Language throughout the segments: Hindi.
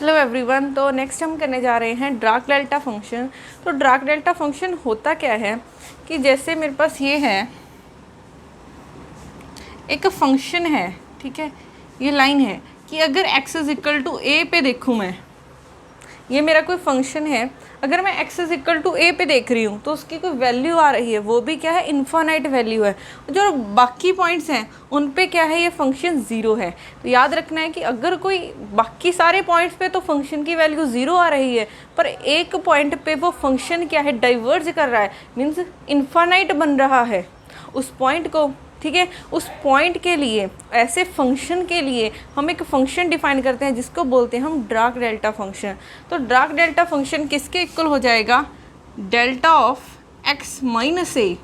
Hello everyone. तो नेक्स्ट हम करने जा रहे हैं ड्राक डेल्टा फंक्शन। तो ड्राक डेल्टा फंक्शन होता क्या है कि जैसे मेरे पास ये है, एक फंक्शन है, ठीक है, ये लाइन है कि अगर x इज इक्वल टू ए पे देखूँ मैं, ये मेरा कोई फंक्शन है, अगर मैं x इज इक्वल टू ए पे देख रही हूँ तो उसकी कोई वैल्यू आ रही है, वो भी क्या है, इन्फानाइट वैल्यू है। जो बाकी पॉइंट्स हैं उन पे क्या है, ये फंक्शन ज़ीरो है। तो याद रखना है कि अगर कोई बाकी सारे पॉइंट्स पे तो फंक्शन की वैल्यू ज़ीरो आ रही है, पर एक पॉइंट पे वो फंक्शन क्या है, डाइवर्ज कर रहा है, मीन्स इन्फानाइट बन रहा है उस पॉइंट को, ठीक है। उस पॉइंट के लिए, ऐसे फंक्शन के लिए हम एक फंक्शन डिफाइन करते हैं जिसको बोलते हैं हम ड्राक डेल्टा फंक्शन। तो ड्राक डेल्टा फंक्शन किसके इक्वल हो जाएगा, डेल्टा ऑफ x माइनस ए,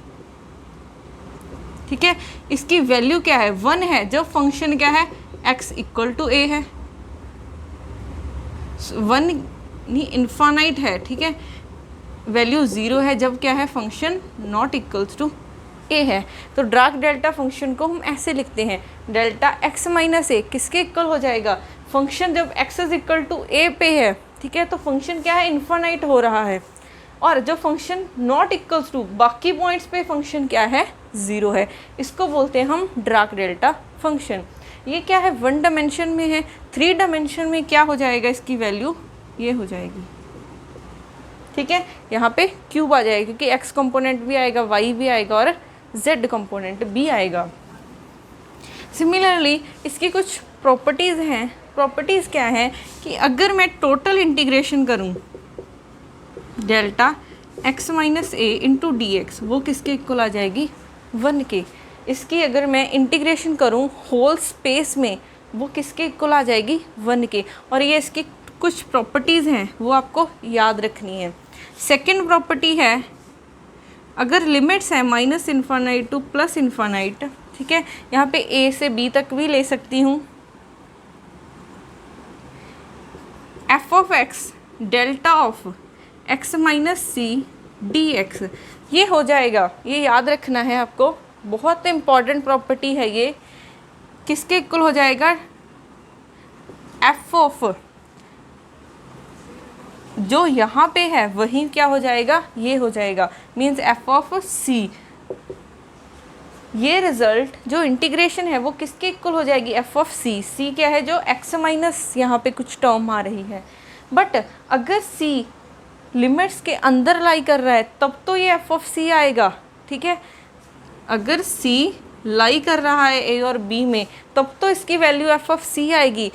ठीक है। इसकी वैल्यू क्या है, 1 है जब फंक्शन क्या है, x इक्वल टू ए है, 1 नहीं इन्फानाइट है, ठीक है। वैल्यू 0 है जब क्या है, फंक्शन नॉट इक्वल्स टू ए है। तो ड्राक डेल्टा फंक्शन को हम ऐसे लिखते हैं, डेल्टा x माइनस ए किसके इक्वल हो जाएगा, फंक्शन जब x इज इक्वल टू ए पे है, ठीक है, तो फंक्शन क्या है, इन्फानाइट हो रहा है, और जब फंक्शन नॉट इक्वल्स टू बाकी पॉइंट्स पे फंक्शन क्या है, 0 है। इसको बोलते हैं हम ड्राक डेल्टा फंक्शन। ये क्या है, 1 डायमेंशन में है, 3 डायमेंशन में क्या हो जाएगा, इसकी वैल्यू ये हो जाएगी, ठीक है। यहाँ पे क्यूब आ जाएगा क्योंकि x कंपोनेंट भी आएगा, y भी आएगा और z कंपोनेंट भी आएगा। सिमिलरली इसकी कुछ प्रॉपर्टीज़ हैं। प्रॉपर्टीज़ क्या है कि अगर मैं टोटल इंटीग्रेशन करूं डेल्टा x माइनस ए इंटू डी एक्स, वो किसके इक्वल आ जाएगी, 1 के। इसकी अगर मैं इंटीग्रेशन करूं होल स्पेस में, वो किसके इक्वल आ जाएगी, 1 के। और ये इसकी कुछ प्रॉपर्टीज़ हैं, वो आपको याद रखनी है। सेकेंड प्रॉपर्टी है, अगर लिमिट्स हैं minus infinite to plus infinite, ठीक है, यहाँ पे a से b तक भी ले सकती हूँ, f of x delta of x minus c d x, ये हो जाएगा। ये याद रखना है आपको, बहुत इंपॉर्टेंट प्रॉपर्टी है ये। किसके इक्वल हो जाएगा, f ऑफ जो यहाँ पे है वही क्या हो जाएगा, ये हो जाएगा, मीन्स f ऑफ c। ये रिजल्ट जो इंटीग्रेशन है वो किसके इक्वल हो जाएगी, f ऑफ c। c क्या है, जो x माइनस यहाँ पे कुछ टर्म आ रही है, बट अगर c लिमिट्स के अंदर लाई कर रहा है तब तो ये f ऑफ c आएगा, ठीक है। अगर c लाई कर रहा है a और b में तब तो इसकी वैल्यू f ऑफ c आएगी।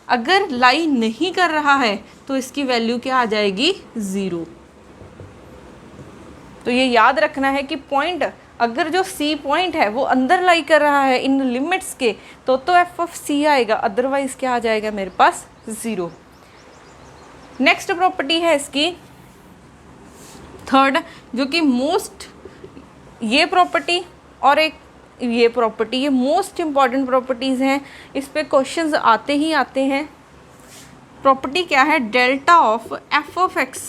अगर लाई नहीं कर रहा है तो इसकी वैल्यू क्या आ जाएगी, 0। तो ये याद रखना है कि पॉइंट, अगर जो C पॉइंट है वो अंदर लाई कर रहा है इन लिमिट्स के, तो f ऑफ c आएगा, अदरवाइज क्या आ जाएगा मेरे पास, 0। नेक्स्ट प्रॉपर्टी है इसकी थर्ड, जो कि मोस्ट, ये प्रॉपर्टी और एक ये प्रॉपर्टी, ये मोस्ट इम्पॉर्टेंट प्रॉपर्टीज़ हैं, इस पे क्वेश्चंस आते ही आते हैं। प्रॉपर्टी क्या है, delta of f of x,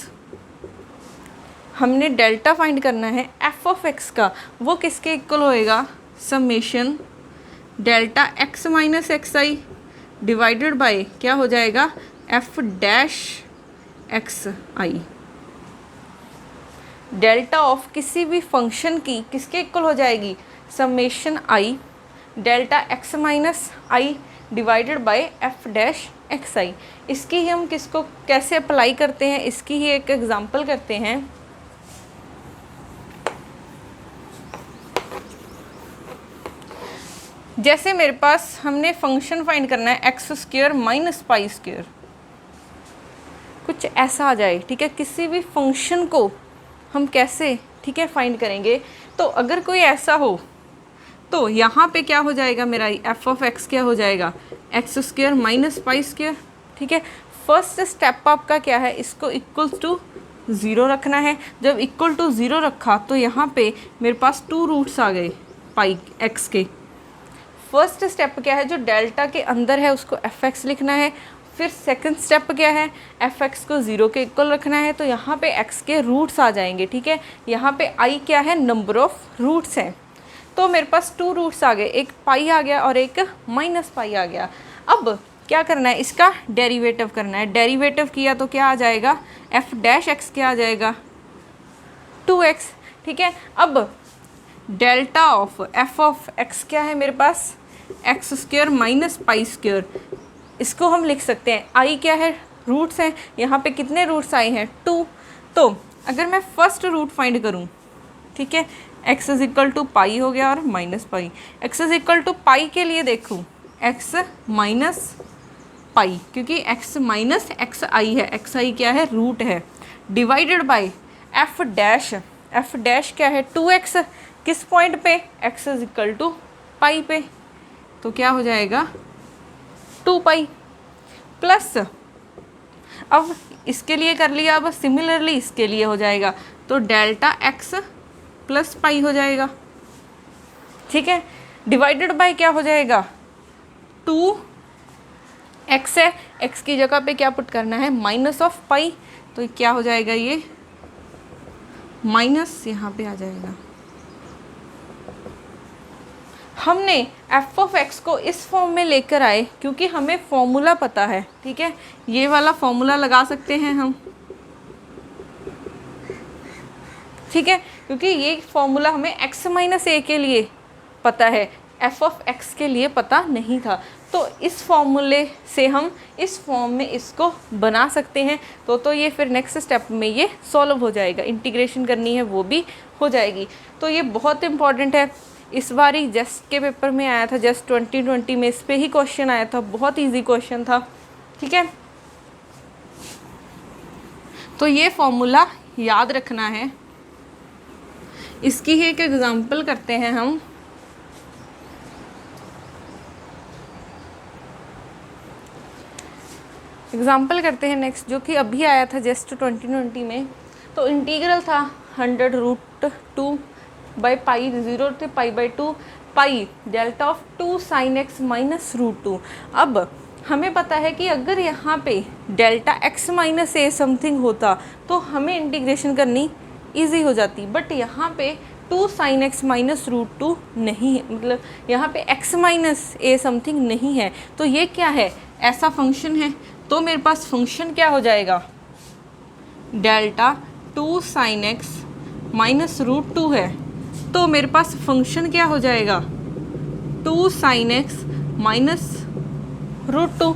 हमने डेल्टा फाइंड करना है f ऑफ x का, वो किसके इक्वल होएगा, summation delta x minus x i divided by क्या हो जाएगा, f dash x i. Delta of किसी भी फंक्शन की किसके इक्वल हो जाएगी, summation i delta x minus i divided by f dash x i. इसकी ही हम किसको कैसे अप्लाई करते हैं, इसकी ही एक एग्जांपल करते हैं। जैसे मेरे पास, हमने फंक्शन फाइंड करना है x square minus pi square, कुछ ऐसा आ जाए, ठीक है। किसी भी फंक्शन को हम कैसे, ठीक है, फाइंड करेंगे, तो अगर कोई ऐसा हो तो यहाँ पे क्या हो जाएगा मेरा, f ऑफ x क्या हो जाएगा, x square minus pi square, ठीक है। फर्स्ट स्टेप आपका क्या है, इसको इक्वल टू 0 रखना है। जब इक्वल टू 0 रखा तो यहाँ पे मेरे पास 2 रूट्स आ गए पाई x के। फर्स्ट स्टेप क्या है, जो डेल्टा के अंदर है उसको fx लिखना है। फिर सेकंड स्टेप क्या है, fx को 0 के इक्वल रखना है, तो यहाँ पे x के रूट्स आ जाएंगे, ठीक है। यहाँ पे i क्या है, नंबर ऑफ रूट्स हैं। तो मेरे पास 2 रूट्स आ गए, एक पाई आ गया और एक माइनस पाई आ गया। अब क्या करना है, इसका डेरिवेटिव करना है। डेरिवेटिव किया तो क्या आ जाएगा, एफ डैश एक्स क्या आ जाएगा, 2x। ठीक है, अब delta of f of x क्या है मेरे पास, x square minus pi square. इसको हम लिख सकते हैं, आई क्या है, रूट्स हैं, यहाँ पे कितने रूट्स आए हैं, 2। तो अगर मैं फर्स्ट रूट फाइंड करूँ, ठीक है, x is equal to pi हो गया और minus pi. x is equal to pi के लिए देखूँ, x माइनस पाई, क्योंकि x माइनस एक्स आई है, एक्स आई क्या है, रूट है, डिवाइडेड बाय एफ डैश क्या है, 2x, किस पॉइंट पे, x इज इक्वल टू पाई पे, तो क्या हो जाएगा 2 पाई प्लस, अब इसके लिए कर लिया, अब सिमिलरली इसके लिए हो जाएगा, तो डेल्टा x प्लस पाई हो जाएगा। ठीक है, डिवाइडेड बाय क्या हो जाएगा, 2x है, x की जगह पे क्या पुट करना है, माइनस ऑफ पाई, तो क्या हो जाएगा, ये माइनस यहाँ पे आ जाएगा। हमने एफ ऑफ एक्स को इस फॉर्म में लेकर आए क्योंकि हमें फॉर्मूला पता है। ठीक है, ये वाला फॉर्मूला लगा सकते हैं हम, ठीक है, क्योंकि ये फॉर्मूला हमें x माइनस ए के लिए पता है, एफ ऑफ एक्स के लिए पता नहीं था। तो इस फॉर्मूले से हम इस फॉर्म में इसको बना सकते हैं। तो ये फिर नेक्स्ट स्टेप में ये सॉल्व हो जाएगा, इंटीग्रेशन करनी है वो भी हो जाएगी। तो ये बहुत इंपॉर्टेंट है, इस बार ही जस्ट के पेपर में आया था, जस्ट 2020 में इस पे ही क्वेश्चन आया था, बहुत इजी क्वेश्चन था। ठीक है, तो ये फॉर्मूला याद रखना है। इसकी ही एक एग्जांपल करते हैं हम। एग्जांपल करते हैं नेक्स्ट, जो कि अभी आया था जस्ट 2020 में। तो इंटीग्रल था 100√2 बाई पाई, 0 थे pi by 2 pi delta of 2 sine x minus √2। अब हमें पता है कि अगर यहाँ पे डेल्टा x माइनस ए समथिंग होता तो हमें इंटीग्रेशन करनी इजी हो जाती, बट यहाँ पे 2 साइन एक्स माइनस √2 नहीं है, मतलब यहाँ पे x माइनस ए समथिंग नहीं है। तो ये क्या है, ऐसा फंक्शन है। तो मेरे पास फंक्शन क्या हो जाएगा, डेल्टा 2 साइन एक्स माइनस √2 है, तो मेरे पास फंक्शन क्या हो जाएगा, 2 sine x minus √2।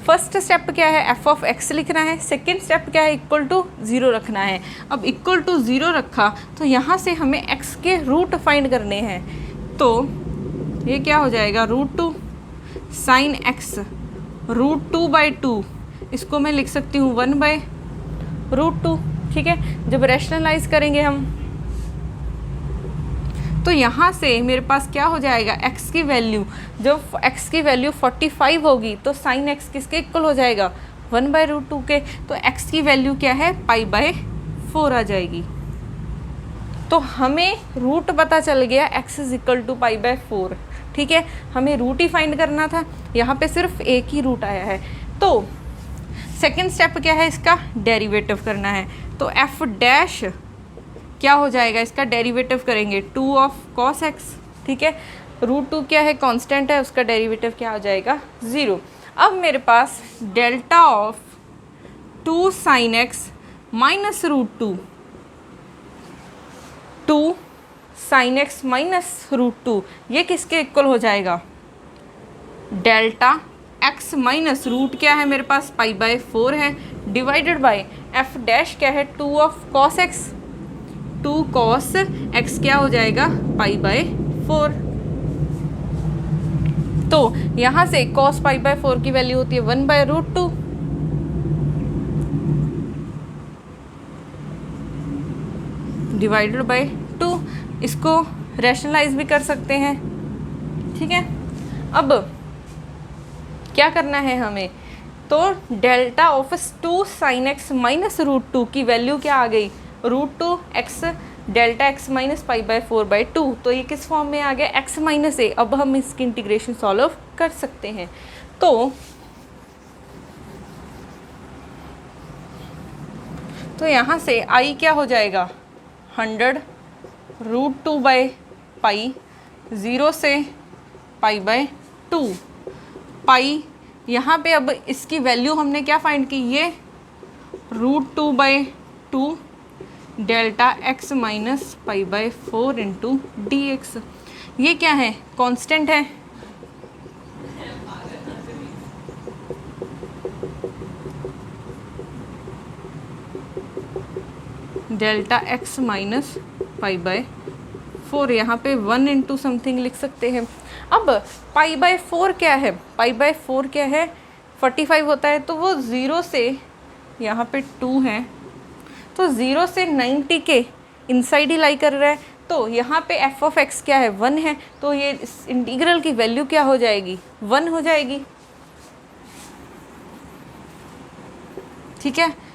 First step क्या है, एफ ऑफ एक्स लिखना है। सेकेंड स्टेप क्या है, इक्वल टू 0 रखना है। अब इक्वल टू 0 रखा तो यहाँ से हमें x के रूट फाइंड करने हैं। तो ये क्या हो जाएगा, √2 साइन एक्स √2 बाई 2, इसको मैं लिख सकती हूँ 1 बाई √2। ठीक है, जब रैशनलाइज करेंगे हम तो यहाँ से मेरे पास क्या हो जाएगा, x की वैल्यू, जब x की वैल्यू 45 होगी तो साइन x किसके इक्वल हो जाएगा, 1 बाई √2 के। तो x की वैल्यू क्या है, पाई बाई 4 आ जाएगी। तो हमें रूट पता चल गया, x is equal to pi by 4। ठीक है, हमें रूट ही फाइंड करना था, यहाँ पे सिर्फ एक ही रूट आया है। तो सेकेंड स्टेप क्या है, इसका डेरिवेटिव करना है। तो एफ डैश क्या हो जाएगा, इसका डेरिवेटिव करेंगे 2 ऑफ कॉस एक्स। ठीक है, √2 क्या है, कांस्टेंट है, उसका डेरिवेटिव क्या हो जाएगा, 0। अब मेरे पास delta of 2 sine x minus √2, 2 sine x minus √2, ये किसके इक्वल हो जाएगा, डेल्टा x माइनस रूट क्या है मेरे पास, पाई बाई 4 है, डिवाइडेड बाय एफ डैश क्या है, 2 of cos x, 2 cos x क्या हो जाएगा, पाई बाई 4। तो यहाँ से कॉस पाई बाई 4 की वैल्यू होती है 1 बाई √2, डिवाइडेड बाई 2। इसको रैशनलाइज भी कर सकते हैं। ठीक है, अब क्या करना है हमें, तो delta of 2 sine x minus √2 की वैल्यू क्या आ गई, √2 x delta x minus pi by 4 by 2। तो ये किस फॉर्म में आ गया, x माइनस ए। अब हम इसकी इंटीग्रेशन सॉल्व कर सकते हैं। तो यहाँ से i क्या हो जाएगा, 100√2 बाई पाई, 0 से पाई बाई 2, पाई यहाँ पे अब इसकी वैल्यू हमने क्या फाइंड की, ये √2/2 delta x minus π/4 into d x. ये क्या है, कांस्टेंट है, डेल्टा x माइनस π/4, यहाँ पे 1 इंटू समथिंग लिख सकते हैं। अब π/4 क्या है, π/4 क्या है, 45 होता है, तो वो 0 से यहाँ पे 2 है, तो 0 से 90 के इनसाइड ही लाई कर रहा है, तो यहाँ पे f ऑफ x क्या है, 1 है, तो ये इस इंटीग्रल की वैल्यू क्या हो जाएगी, 1 हो जाएगी। ठीक है,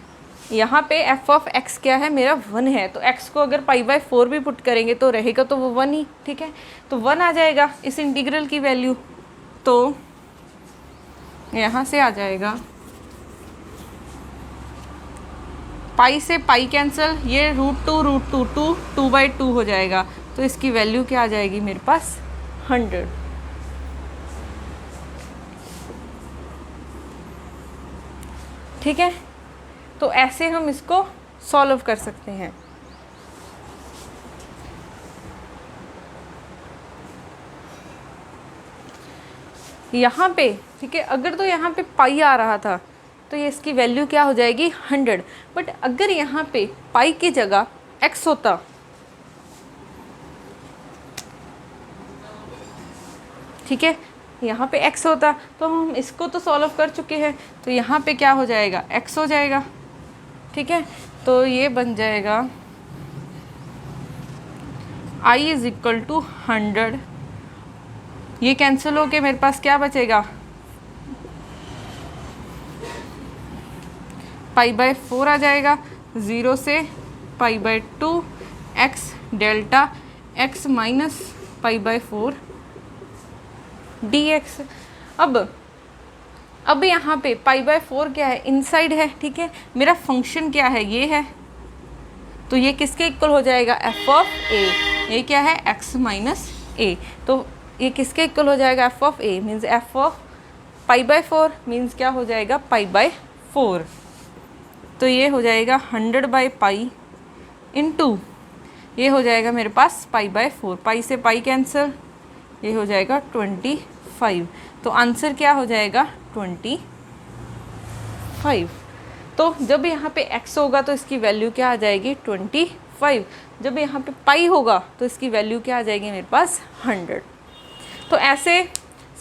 यहाँ पे f ऑफ x क्या है, मेरा 1 है, तो x को अगर π/4 भी पुट करेंगे तो रहेगा तो वो 1 ही। ठीक है, तो 1 आ जाएगा इस इंटीग्रल की वैल्यू, तो यहाँ से आ जाएगा पाई से पाई कैंसिल, ये √2 2/2 हो जाएगा, तो इसकी वैल्यू क्या आ जाएगी मेरे पास, 100। ठीक है, तो ऐसे हम इसको सॉल्व कर सकते हैं। यहाँ पे ठीक है, अगर तो यहाँ पे पाई आ रहा था तो ये इसकी वैल्यू क्या हो जाएगी, 100। बट अगर यहाँ पे पाई की जगह x होता, ठीक है, यहाँ पे x होता, तो हम इसको तो सॉल्व कर चुके हैं, तो यहाँ पे क्या हो जाएगा, x हो जाएगा। ठीक है, तो ये बन जाएगा I इज इक्वल टू 100, ये कैंसिल होके मेरे पास क्या बचेगा, π/4 आ जाएगा, 0 से π/2 x delta x minus π/4 dx। अब यहाँ पे π/4 क्या है, इनसाइड है। ठीक है, मेरा फंक्शन क्या है, ये है, तो ये किसके इक्वल हो जाएगा, f ऑफ a। ये क्या है, x माइनस a, तो ये किसके इक्वल हो जाएगा, f of a means f of π/4 means क्या हो जाएगा, π/4। तो ये हो जाएगा 100/π इंटू, ये हो जाएगा मेरे पास π/4, पाई से पाई कैंसिल, ये हो जाएगा 25। तो आंसर क्या हो जाएगा, 25। तो जब यहाँ पे x होगा तो इसकी वैल्यू क्या आ जाएगी, 25। जब यहाँ पे पाई होगा तो इसकी वैल्यू क्या आ जाएगी मेरे पास, 100। तो ऐसे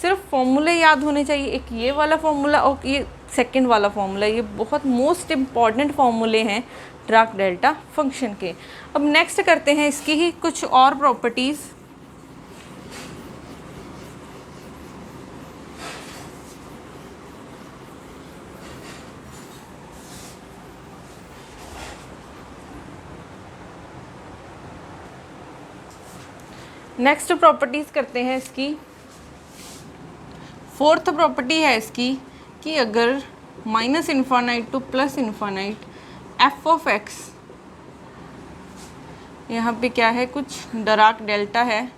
सिर्फ फॉर्मूले याद होने चाहिए, एक ये वाला फॉर्मूला और ये सेकंड वाला फॉर्मूला, ये बहुत मोस्ट इम्पॉर्टेंट फॉर्मूले हैं डार्क डेल्टा फंक्शन के। अब नेक्स्ट करते हैं इसकी ही कुछ और प्रॉपर्टीज़। नेक्स्ट प्रॉपर्टीज़ करते हैं इसकी। फोर्थ प्रॉपर्टी है इसकी कि अगर -∞ टू +∞ f ऑफ x, यहाँ पे क्या है, कुछ डार्क डेल्टा है,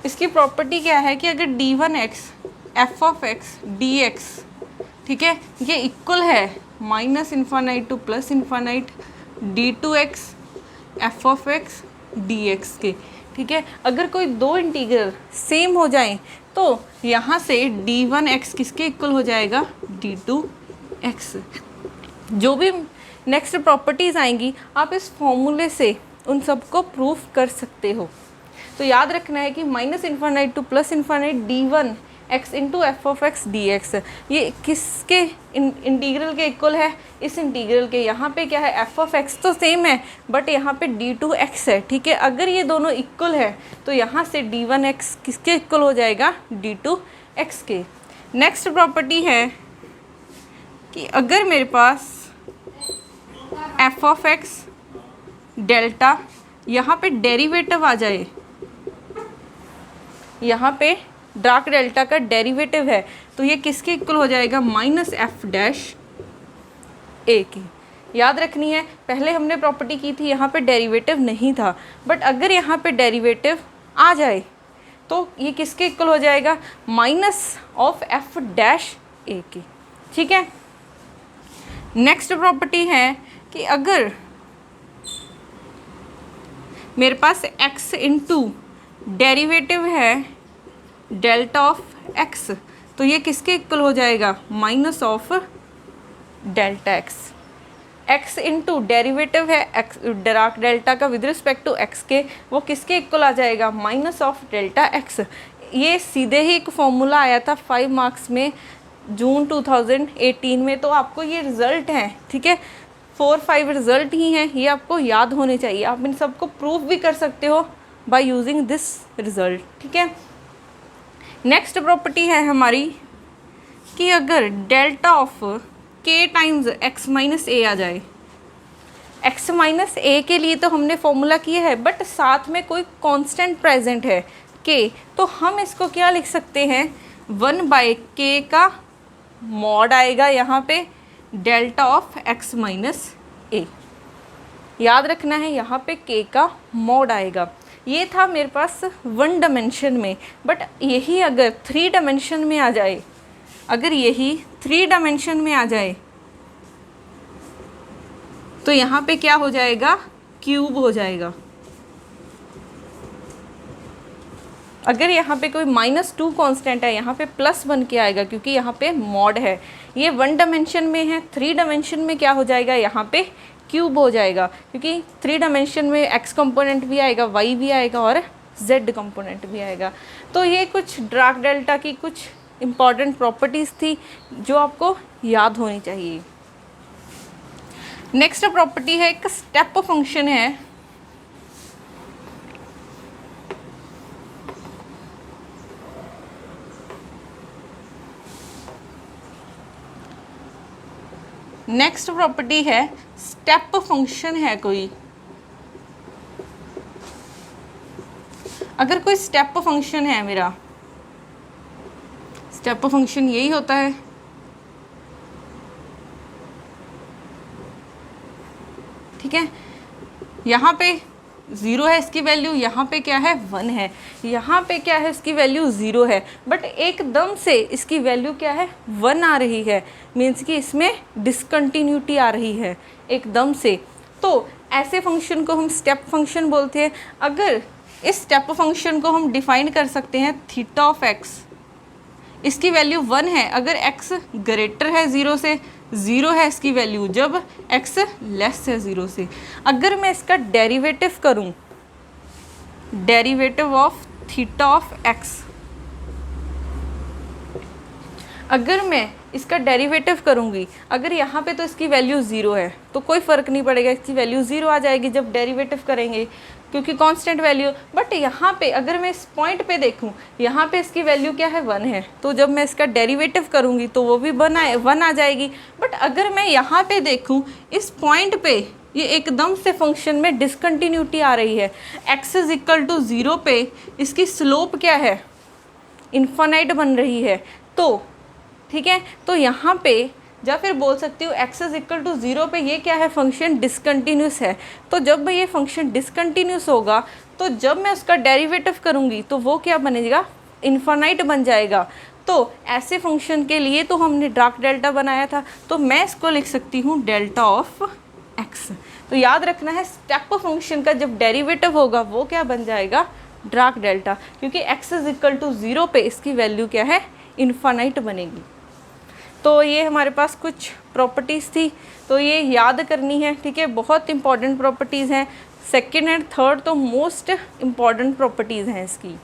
इसकी प्रॉपर्टी क्या है कि अगर d1x f of x dx, ठीक है, ये इक्वल है -∞ to +∞ d2x f of x dx के। ठीक है, अगर कोई दो इंटीग्रल सेम हो जाएं तो यहाँ से d1x किसके इक्वल हो जाएगा, d2x। जो भी नेक्स्ट प्रॉपर्टीज़ आएंगी आप इस फॉर्मूले से उन सबको प्रूफ कर सकते हो। तो याद रखना है कि -∞ to +∞ d1x into f of x dx, ये किसके इंटीग्रल के इक्वल है, इस इंटीग्रल के। यहाँ पे क्या है, f ऑफ x तो सेम है बट यहाँ पे d2x है। ठीक है, अगर ये दोनों इक्वल है तो यहाँ से d1x किसके इक्वल हो जाएगा, d2x के। नेक्स्ट प्रॉपर्टी है कि अगर मेरे पास f ऑफ x डेल्टा, यहाँ पे डेरिवेटिव आ जाए, यहाँ पे डार्क डेल्टा का डेरिवेटिव है, तो ये किसके इक्वल हो जाएगा, माइनस एफ डैश ए की। याद रखनी है, पहले हमने प्रॉपर्टी की थी यहाँ पे डेरिवेटिव नहीं था, बट अगर यहाँ पे डेरिवेटिव आ जाए तो ये किसके इक्वल हो जाएगा, माइनस ऑफ एफ डैश ए की। ठीक है, नेक्स्ट प्रॉपर्टी है कि अगर मेरे पास x इंटू डेरिवेटिव है डेल्टा ऑफ x, तो ये किसके इक्वल हो जाएगा, minus of delta x। x into derivative है x डार्क डेल्टा का विद रिस्पेक्ट टू x के, वो किसके इक्वल आ जाएगा, माइनस ऑफ डेल्टा x। ये सीधे ही एक फॉर्मूला आया था 5 मार्क्स में जून 2018 में, तो आपको ये रिज़ल्ट हैं, ठीक है, 4-5 रिज़ल्ट ही हैं, ये आपको याद होने चाहिए। आप इन सबको प्रूफ भी कर सकते हो बाय यूजिंग दिस रिज़ल्ट। ठीक है, नेक्स्ट प्रॉपर्टी है हमारी कि अगर delta of k times x minus a आ जाए, x माइनस ए के लिए तो हमने फॉर्मूला किया है, बट साथ में कोई कांस्टेंट प्रेजेंट है k, तो हम इसको क्या लिख सकते हैं, 1/k का मॉड आएगा यहाँ पे डेल्टा ऑफ x माइनस ए। याद रखना है, यहाँ पे k का मॉड आएगा। ये था मेरे पास 1 डायमेंशन में, बट यही अगर 3 डायमेंशन में आ जाए, अगर यही 3 डायमेंशन में आ जाए तो यहाँ पे क्या हो जाएगा, क्यूब हो जाएगा। अगर यहाँ पे कोई -2 कांस्टेंट है, यहाँ पे +1 के आएगा, क्योंकि यहाँ पे मॉड है। ये 1 डायमेंशन में है, 3 डायमेंशन में क्या हो जाएगा, यहाँ पे क्यूब हो जाएगा, क्योंकि 3 डायमेंशन में x कंपोनेंट भी आएगा, y भी आएगा और z कंपोनेंट भी आएगा। तो ये कुछ डार्क डेल्टा की कुछ इम्पॉर्टेंट प्रॉपर्टीज़ थी जो आपको याद होनी चाहिए। नेक्स्ट प्रॉपर्टी है, एक स्टेप फंक्शन है, नेक्स्ट प्रॉपर्टी है स्टेप फंक्शन है कोई। अगर कोई स्टेप फंक्शन है मेरा, स्टेप फंक्शन यही होता है, ठीक है, यहाँ पे 0 है इसकी वैल्यू, यहाँ पे क्या है 1 है, यहाँ पे क्या है इसकी वैल्यू 0 है, बट एकदम से इसकी वैल्यू क्या है 1 आ रही है, मीन्स कि इसमें डिसकंटिन्यूटी आ रही है एकदम से। तो ऐसे फंक्शन को हम स्टेप फंक्शन बोलते हैं। अगर इस स्टेप फंक्शन को हम डिफाइन कर सकते हैं थीटा ऑफ x, इसकी वैल्यू 1 है, अगर x ग्रेटर है 0 से, 0 है इसकी वैल्यू जब x लेस है 0 से। अगर मैं इसका डेरिवेटिव करूं, derivative of theta of x, अगर मैं इसका डेरिवेटिव करूंगी, अगर यहाँ पे तो इसकी वैल्यू 0 है तो कोई फ़र्क नहीं पड़ेगा, इसकी वैल्यू 0 आ जाएगी जब डेरिवेटिव करेंगे, क्योंकि कांस्टेंट वैल्यू। बट यहाँ पे अगर मैं इस पॉइंट पे देखूँ, यहाँ पे इसकी वैल्यू क्या है 1 है, तो जब मैं इसका डेरिवेटिव करूँगी तो वो भी 1 आ जाएगी। बट अगर मैं यहाँ पे देखूँ, इस पॉइंट पे ये एकदम से फंक्शन में डिसकंटिन्यूटी आ रही है, x इज इक्वल टू 0 पे इसकी स्लोप क्या है, इन्फानाइट बन रही है। तो ठीक है, तो यहाँ पे या फिर बोल सकती हूँ x इज इक्वल टू 0 पे ये क्या है, फंक्शन डिसकंटिन्यूस है। तो जब ये फंक्शन डिसकंटिन्यूस होगा, तो जब मैं उसका डेरिवेटिव करूँगी तो वो क्या बनेगा, इन्फानाइट बन जाएगा। तो ऐसे फंक्शन के लिए तो हमने डार्क डेल्टा बनाया था, तो मैं इसको लिख सकती हूँ डेल्टा ऑफ x। तो याद रखना है, स्टेप फंक्शन का जब डेरिवेटिव होगा वो क्या बन जाएगा, डार्क डेल्टा, क्योंकि x इज इक्वल टू 0 पे इसकी वैल्यू क्या है, इन्फानाइट बनेगी। तो ये हमारे पास कुछ प्रॉपर्टीज़ थी, तो ये याद करनी है, ठीक है, बहुत इंपॉर्टेंट प्रॉपर्टीज़ हैं। सेकंड एंड थर्ड तो मोस्ट इम्पॉर्टेंट प्रॉपर्टीज़ हैं इसकी।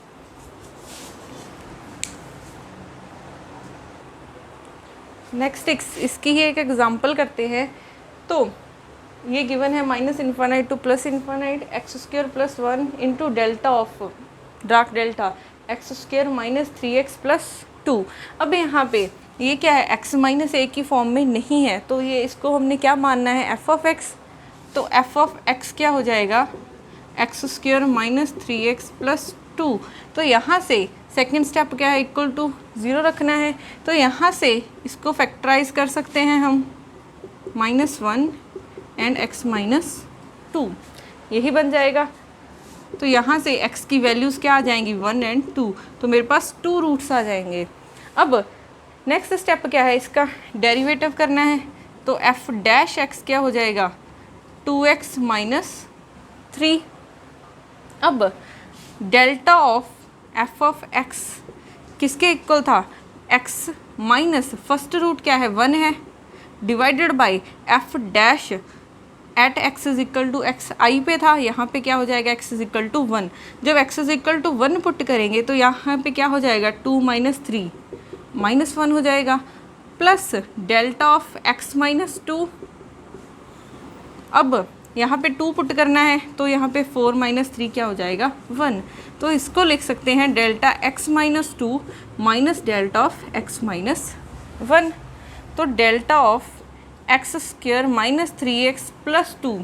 नेक्स्ट इसकी ही एक एग्जांपल करते हैं। तो ये गिवन है -∞ to +∞ x² + 1 into delta of dark delta x² - 3x + 2। अब यहाँ पे ये क्या है, x माइनस ए की फॉर्म में नहीं है, तो ये इसको हमने क्या मानना है, f ऑफ x। तो f ऑफ x क्या हो जाएगा, x² - 3x + 2। तो यहाँ से सेकेंड स्टेप क्या है, इक्वल टू 0 रखना है। तो यहाँ से इसको फैक्टराइज कर सकते हैं हम, -1 एंड x -2, यही बन जाएगा। तो यहाँ से x की वैल्यूज़ क्या आ जाएंगी, 1 एंड 2, तो मेरे पास 2 रूट्स आ जाएंगे। अब नेक्स्ट स्टेप क्या है, इसका डेरिवेटिव करना है। तो f डैश x क्या हो जाएगा, 2x - 3। अब delta of f of x किसके इक्वल था, x माइनस फर्स्ट रूट क्या है, 1 है, divided by f dash at x is equal to x i पे था, यहाँ पे क्या हो जाएगा, x इज इक्वल टू 1। जब x is equal to 1 put करेंगे तो यहाँ पे क्या हो जाएगा, 2 - 3 -1 हो जाएगा, प्लस डेल्टा ऑफ x -2। अब यहाँ पे 2 पुट करना है तो यहाँ पे 4 - 3 क्या हो जाएगा, 1। तो इसको लिख सकते हैं delta x -2 minus delta of x -1। तो डेल्टा ऑफ x² - 3x + 2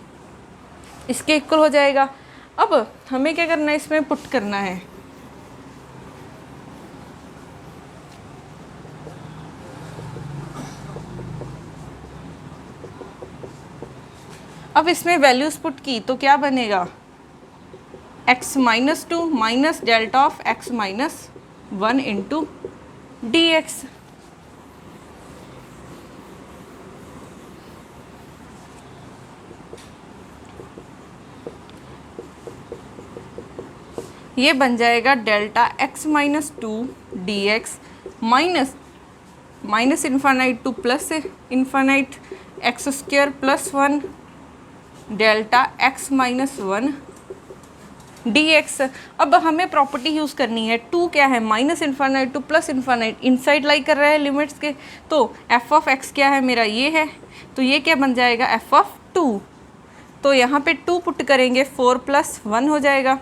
इसके इक्वल हो जाएगा। अब हमें क्या करना है, इसमें पुट करना है। अब इसमें वैल्यूज़ पुट की तो क्या बनेगा, x -2 minus delta of x -1 into dx। ये बन जाएगा delta x -2 dx minus infinite to plus infinite x² + 1 delta x -1 dx। अब हमें प्रॉपर्टी यूज़ करनी है, 2 क्या है, minus infinite to plus infinite, inside lie कर रहा है लिमिट्स के। तो f ऑफ x क्या है मेरा, ये है, तो ये क्या बन जाएगा, f ऑफ 2। तो यहाँ पे 2 पुट करेंगे, 4 + 1 हो जाएगा,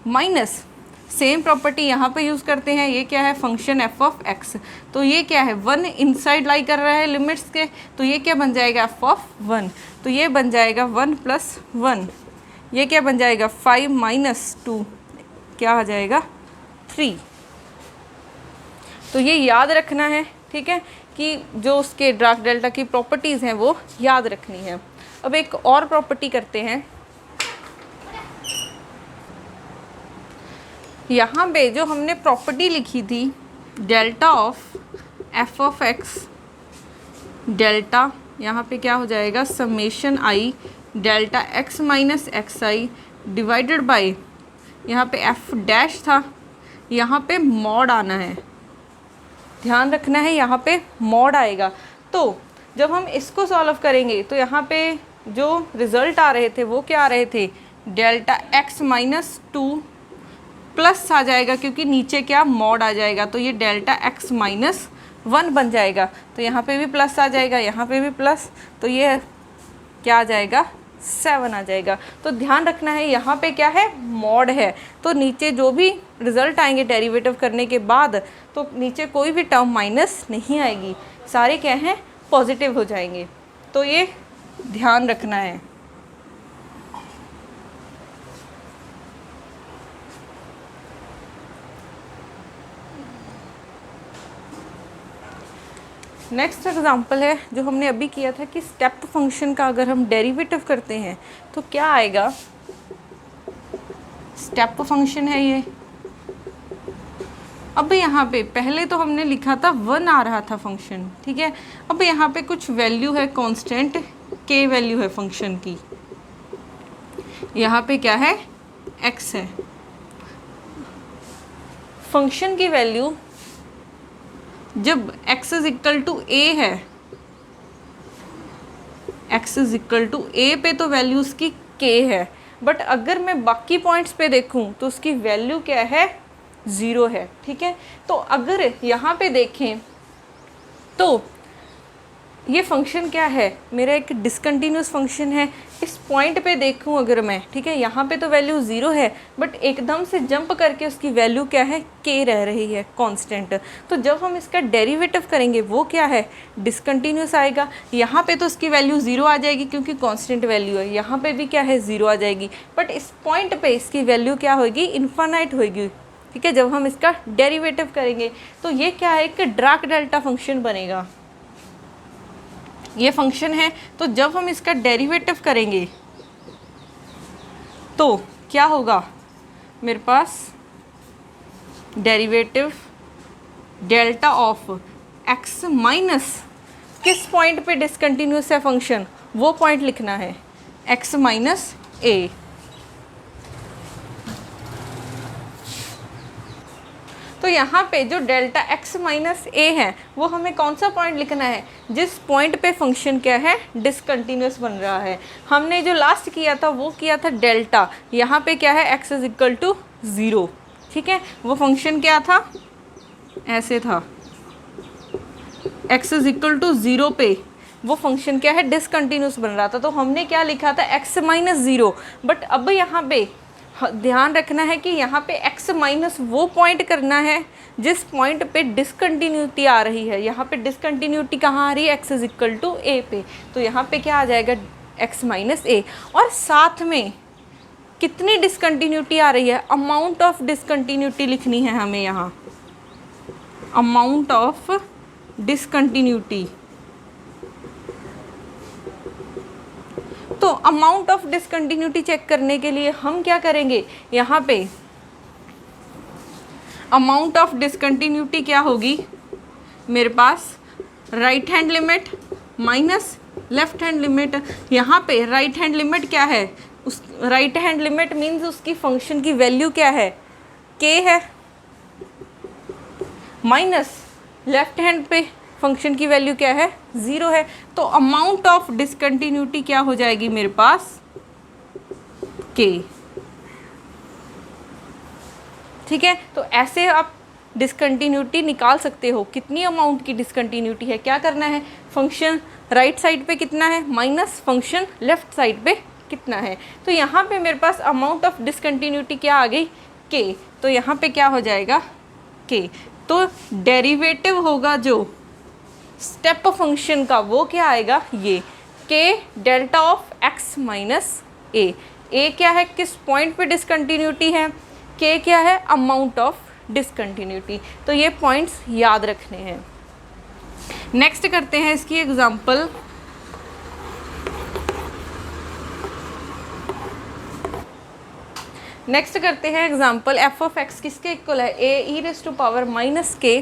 माइनस सेम प्रॉपर्टी यहाँ पे यूज़ करते हैं, ये क्या है, फंक्शन f ऑफ x। तो ये क्या है, 1 इनसाइड लाई कर रहा है लिमिट्स के, तो ये क्या बन जाएगा, f ऑफ 1। तो ये बन जाएगा 1 + 1, ये क्या बन जाएगा, 5 - 2 क्या आ जाएगा, 3। तो ये याद रखना है, ठीक है, कि जो उसके डार्क डेल्टा की प्रॉपर्टीज़ हैं वो याद रखनी है। अब एक और प्रॉपर्टी करते हैं। यहाँ पे जो हमने प्रॉपर्टी लिखी थी, delta of f of x delta, यहाँ पे क्या हो जाएगा, summation i delta x - xi divided by, यहाँ पे f डैश था, यहाँ पे मॉड आना है, ध्यान रखना है, यहाँ पे मॉड आएगा। तो जब हम इसको सॉल्व करेंगे तो यहाँ पे जो रिज़ल्ट आ रहे थे वो क्या आ रहे थे, डेल्टा x -2 प्लस आ जाएगा, क्योंकि नीचे क्या मॉड आ जाएगा, तो ये डेल्टा x -1 बन जाएगा। तो यहाँ पे भी प्लस आ जाएगा, यहाँ पे भी प्लस, तो ये क्या आ जाएगा, 7 आ जाएगा। तो ध्यान रखना है, यहाँ पे क्या है, मॉड है, तो नीचे जो भी रिज़ल्ट आएंगे डेरिवेटिव करने के बाद, तो नीचे कोई भी टर्म माइनस नहीं आएगी, सारे क्या हैं, पॉजिटिव हो जाएंगे। तो ये ध्यान रखना है। नेक्स्ट एग्जांपल है जो हमने अभी किया था कि स्टेप फंक्शन का अगर हम डेरिवेटिव करते हैं तो क्या आएगा, स्टेप फंक्शन है ये। अब यहाँ पे पहले तो हमने लिखा था 1 आ रहा था फंक्शन, ठीक है। अब यहाँ पे कुछ वैल्यू है, कांस्टेंट k वैल्यू है फंक्शन की, यहाँ पे क्या है, x है। फंक्शन की वैल्यू जब x is equal to a है, x is equal to a पे तो वैल्यू उसकी k है, बट अगर मैं बाकी पॉइंट्स पे देखूं तो उसकी वैल्यू क्या है, 0 है, ठीक है। तो अगर यहाँ पे देखें तो ये फंक्शन क्या है, मेरा एक डिसकंटिन्यूस फंक्शन है। इस पॉइंट पे देखूं अगर मैं, ठीक है, यहाँ पे तो वैल्यू 0 है, बट एकदम से जंप करके उसकी वैल्यू क्या है, k रह रही है, कांस्टेंट। तो जब हम इसका डेरिवेटिव करेंगे वो क्या है, डिसकंटिन्यूस आएगा। यहाँ पे तो उसकी वैल्यू 0 आ जाएगी क्योंकि कांस्टेंट वैल्यू है, यहाँ पे भी क्या है, 0 आ जाएगी, बट इस पॉइंट पे इसकी वैल्यू क्या होगी, इन्फानाइट होगी, ठीक है, जब हम इसका डेरिवेटिव करेंगे तो ये क्या है, एक डार्क डेल्टा फंक्शन बनेगा। ये फंक्शन है, तो जब हम इसका डेरिवेटिव करेंगे तो क्या होगा, मेरे पास derivative delta of x minus किस पॉइंट पे डिसकंटिन्यूस है फंक्शन, वो पॉइंट लिखना है, एक्स माइनस ए। तो यहाँ पे जो डेल्टा एक्स माइनस ए है वो हमें कौन सा पॉइंट लिखना है, जिस पॉइंट पे फंक्शन क्या है, डिसकंटिन्यूस बन रहा है। हमने जो लास्ट किया था वो किया था डेल्टा, यहाँ पे क्या है, एक्स इज इक्वल टू 0। ठीक है, वो फंक्शन क्या था, ऐसे था, एक्स इज इक्वल टू 0 पे वो फंक्शन क्या है, डिसकंटिन्यूस बन रहा था। तो हमने क्या लिखा था, एक्स माइनस 0। बट अब यहाँ पे ध्यान रखना है कि यहाँ पे x माइनस वो पॉइंट करना है जिस पॉइंट पे डिसकंटिन्यूटी आ रही है। यहाँ पे डिसकंटिन्यूटी कहाँ आ रही है, x इज इक्वल टू ए पे, तो यहाँ पे क्या आ जाएगा, x माइनस ए। और साथ में कितनी डिसकंटिन्यूटी आ रही है, अमाउंट ऑफ डिसकंटिन्यूटी लिखनी है हमें यहाँ, अमाउंट ऑफ डिसकंटिन्यूटी। तो अमाउंट ऑफ डिसकंटिन्यूटी चेक करने के लिए हम क्या करेंगे, यहाँ पे अमाउंट ऑफ डिसकंटिन्यूटी क्या होगी, मेरे पास right hand limit minus left hand limit. यहाँ पे राइट हैंड लिमिट क्या है, उस राइट हैंड लिमिट मीन्स उसकी फंक्शन की वैल्यू क्या है, k है, माइनस लेफ्ट हैंड पे फंक्शन की वैल्यू क्या है, 0 है। तो अमाउंट ऑफ डिसकंटिन्यूटी क्या हो जाएगी मेरे पास, k। ठीक है, तो ऐसे आप डिसकंटिन्यूटी निकाल सकते हो, कितनी अमाउंट की डिसकंटिन्यूटी है। क्या करना है, फंक्शन राइट साइड पे कितना है, माइनस फंक्शन लेफ्ट साइड पे कितना है। तो यहाँ पे मेरे पास अमाउंट ऑफ डिसकंटिन्यूटी क्या आ गई, k। तो यहाँ पे क्या हो जाएगा, k। तो डेरिवेटिव होगा जो स्टेप फंक्शन का वो क्या आएगा, ये k delta of x minus a. A क्या है, किस पॉइंट पे डिसकंटिन्यूटी है, k क्या है, अमाउंट ऑफ डिसकंटिन्यूटी। तो ये पॉइंट्स याद रखने हैं। नेक्स्ट करते हैं इसकी एग्जांपल। नेक्स्ट करते हैं एग्जांपल, एफ ऑफ एक्स किसके इक्वल है, a e raise to power minus k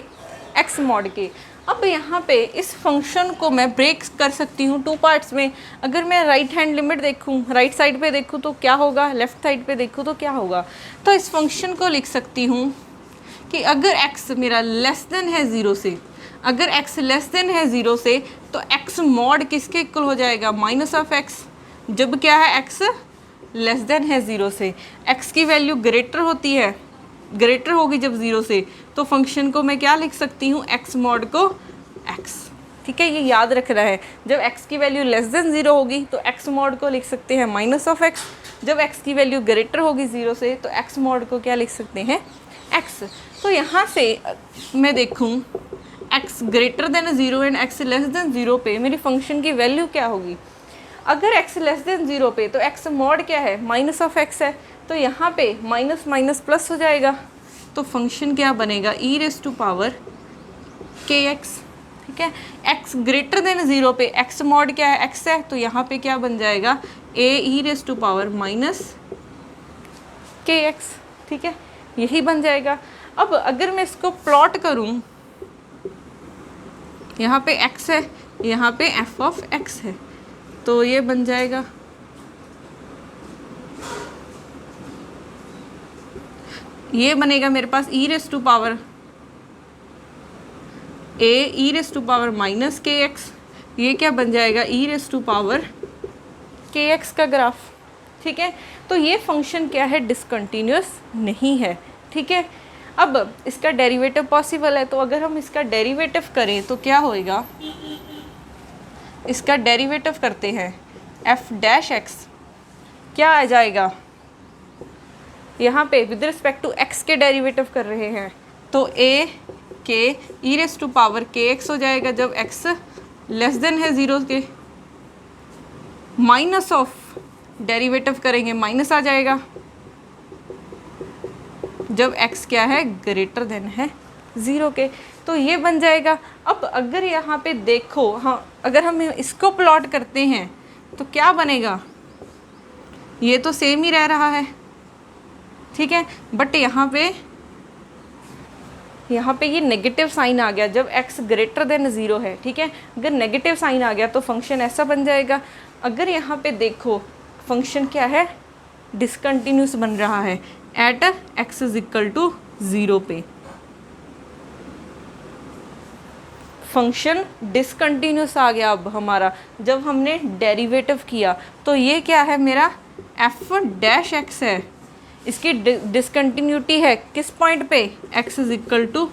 x mod के। अब यहाँ पे इस फंक्शन को मैं ब्रेक कर सकती हूँ 2 पार्ट्स में। अगर मैं राइट हैंड लिमिट देखूँ, राइट साइड पे देखूँ तो क्या होगा, लेफ्ट साइड पे देखूँ तो क्या होगा। तो इस फंक्शन को लिख सकती हूँ कि अगर x मेरा लेस देन है 0 से, अगर x लेस देन है 0 से तो x मॉड किसके इक्वल हो जाएगा, माइनस ऑफ x। जब क्या है, x लेस देन है 0 से, x की वैल्यू ग्रेटर होती है, ग्रेटर होगी जब 0 से, तो फंक्शन को मैं क्या लिख सकती हूँ, x मॉड को x। ठीक है, ये याद रखना है। जब x की वैल्यू लेस देन 0 होगी तो x मॉड को लिख सकते हैं माइनस ऑफ x। जब x की वैल्यू ग्रेटर होगी 0 से तो x मॉड को क्या लिख सकते हैं, x। तो यहाँ से मैं देखूँ x greater than 0 and x less than 0 पे मेरी फंक्शन की वैल्यू क्या होगी। अगर x लेस देन 0 पे तो x मॉड क्या है, माइनस ऑफ x है, तो यहाँ पे माइनस माइनस प्लस हो जाएगा। तो फंक्शन क्या बनेगा, e raise to power kx। ठीक है, x ग्रेटर देन 0 पे x मॉड क्या है, x है, तो यहाँ पे क्या बन जाएगा, a e raise to power minus kx। ठीक है, यही बन जाएगा। अब अगर मैं इसको प्लॉट करूँ, यहाँ पे x है, यहाँ पे f ऑफ x है, तो ये बन जाएगा, ये बनेगा मेरे पास e raise to power a e raise to power minus kx। ये क्या बन जाएगा, e raise to power kx का ग्राफ। ठीक है, तो ये फंक्शन क्या है, डिसकंटिन्यूअस नहीं है। ठीक है, अब इसका डेरिवेटिव पॉसिबल है, तो अगर हम इसका डेरिवेटिव करें तो क्या होएगा, इसका डेरिवेटिव करते हैं, f डैश x क्या आ जाएगा, यहाँ पे विद रिस्पेक्ट टू x के डेरिवेटिव कर रहे हैं तो a के e raise to power kx हो जाएगा। जब x लेस देन है 0 के, माइनस ऑफ डेरिवेटिव करेंगे माइनस आ जाएगा। जब x क्या है ग्रेटर देन है 0 के। तो ये बन जाएगा। अब अगर यहाँ पे देखो, हाँ अगर हम इसको प्लॉट करते हैं तो क्या बनेगा, ये तो सेम ही रह रहा है, ठीक है, बट यहाँ पे ये नेगेटिव साइन आ गया जब x ग्रेटर देन 0 है, ठीक है। अगर नेगेटिव साइन आ गया तो फंक्शन ऐसा बन जाएगा। अगर यहाँ पे देखो फंक्शन क्या है, डिसकंटिन्यूस बन रहा है at x is equal to 0 पे। फंक्शन डिसकंटिन्यूस आ गया अब हमारा जब हमने डेरिवेटिव किया। तो ये क्या है, मेरा f डैश x है, इसकी डिसकंटिन्यूटी है किस पॉइंट पे, x इज इक्वल टू